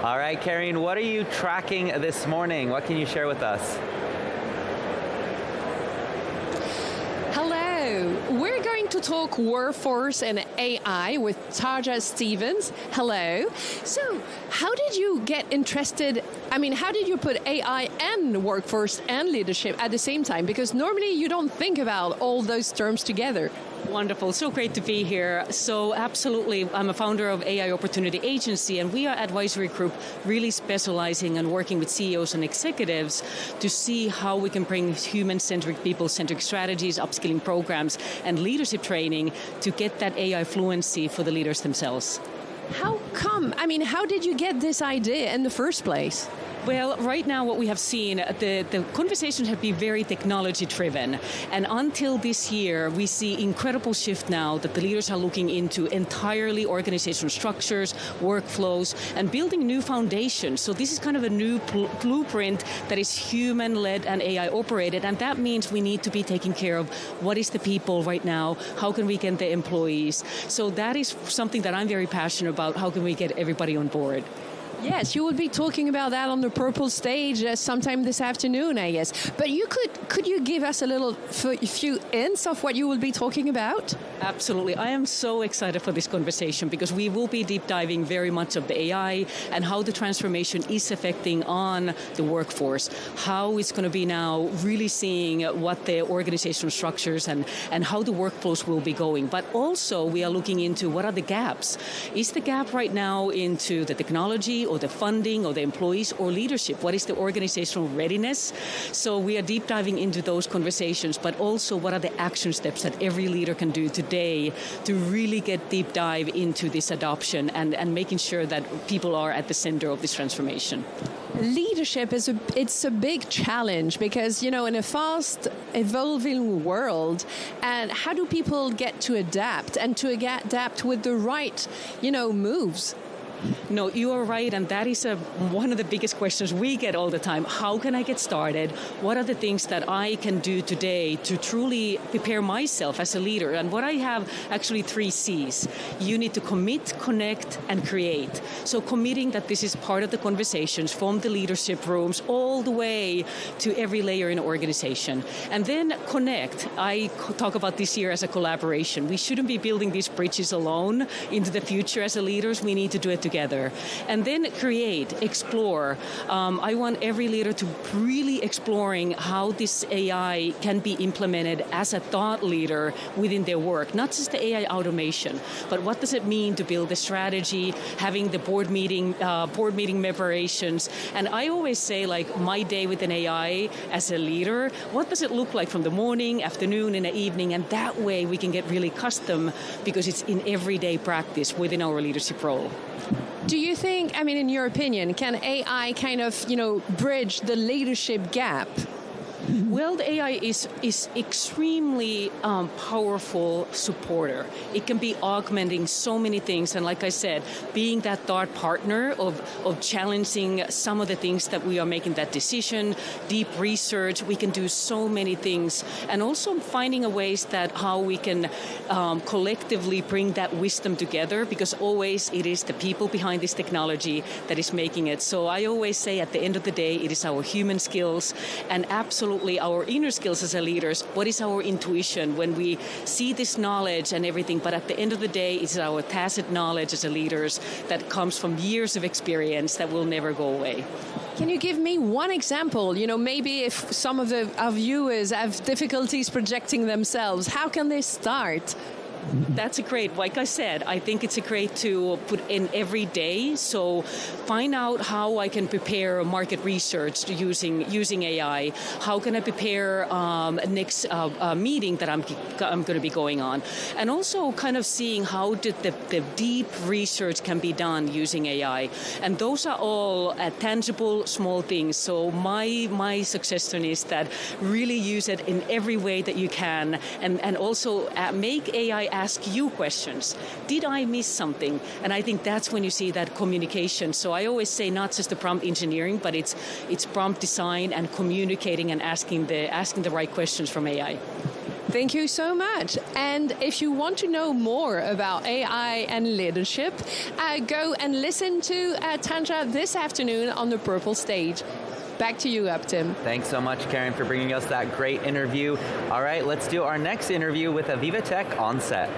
All right, Karine, what are you tracking this morning? What can you share with us? Hello, we're going to talk workforce and AI with Tarja Stephens. Hello. So, how did you get interested? How did you put AI and workforce and leadership at the same time? Because normally you don't think about all those terms together. Wonderful. So great to be here. So absolutely, I'm a founder of AI Opportunity Agency, and we are advisory group really specializing and working with CEOs and executives to see how we can bring human-centric, people-centric strategies, upskilling programs, and leadership training to get that AI fluency for the leaders themselves. How come? How did you get this idea in the first place? Well, right now what we have seen, the conversations have been very technology-driven. And until this year, we see incredible shift now that the leaders are looking into entirely organizational structures, workflows, and building new foundations. So this is kind of a new blueprint that is human-led and AI-operated. And that means we need to be taking care of what is the people right now, how can we get the employees. So that is something that I'm very passionate about, how can we get everybody on board. Yes, you will be talking about that on the Purple stage sometime this afternoon, I guess. But could you give us a few hints of what you will be talking about? Absolutely. I am so excited for this conversation because we will be deep diving very much of the AI and how the transformation is affecting on the workforce, how it's going to be now really seeing what the organizational structures and how the workflows will be going. But also we are looking into what are the gaps. Is the gap right now into the technology or the funding or the employees or leadership? What is the organizational readiness? So we are deep diving into those conversations, but also what are the action steps that every leader can do today to really get deep dive into this adoption and making sure that people are at the center of this transformation. Leadership it's a big challenge because, in a fast evolving world, and how do people get to adapt and to adapt with the right, moves? No, you are right, and that is one of the biggest questions we get all the time. How can I get started? What are the things that I can do today to truly prepare myself as a leader? And what I have actually 3 C's. You need to commit, connect, and create. So committing that this is part of the conversations from the leadership rooms all the way to every layer in an organization. And then connect. I talk about this year as a collaboration. We shouldn't be building these bridges alone into the future as leaders. We need to do it together. And then create, explore. I want every leader to really exploring how this AI can be implemented as a thought leader within their work, not just the AI automation, but what does it mean to build a strategy, having the board meeting preparations. And I always say, my day with an AI as a leader, what does it look like from the morning, afternoon, and the evening? And that way we can get really custom because it's in everyday practice within our leadership role. Do you think, in your opinion, can AI kind of, bridge the leadership gap? Well, the AI is extremely powerful supporter. It can be augmenting so many things, and like I said, being that thought partner of challenging some of the things that we are making that decision, deep research, we can do so many things, and also finding a ways that how we can collectively bring that wisdom together, because always it is the people behind this technology that is making it. So I always say at the end of the day, it is our human skills and absolutely our inner skills as a leaders. What is our intuition when we see this knowledge and everything? But at the end of the day, it's our tacit knowledge as a leaders that comes from years of experience that will never go away. Can you give me one example? Maybe if some of our viewers have difficulties projecting themselves, how can they start? That's a great, like I said, I think it's a great to put in every day. So find out how I can prepare market research using AI. How can I prepare next meeting that I'm going to be going on? And also kind of seeing how the deep research can be done using AI. And those are all tangible, small things. So my suggestion is that really use it in every way that you can, and also make AI ask you questions. Did I miss something? And I think that's when you see that communication. So I always say not just the prompt engineering, but it's prompt design and communicating and asking the right questions from AI. Thank you so much. And if you want to know more about AI and leadership, go and listen to Tarja this afternoon on the Purple Stage. Back to you, Tim. Thanks so much, Karen, for bringing us that great interview. All right, let's do our next interview with a VivaTech on set.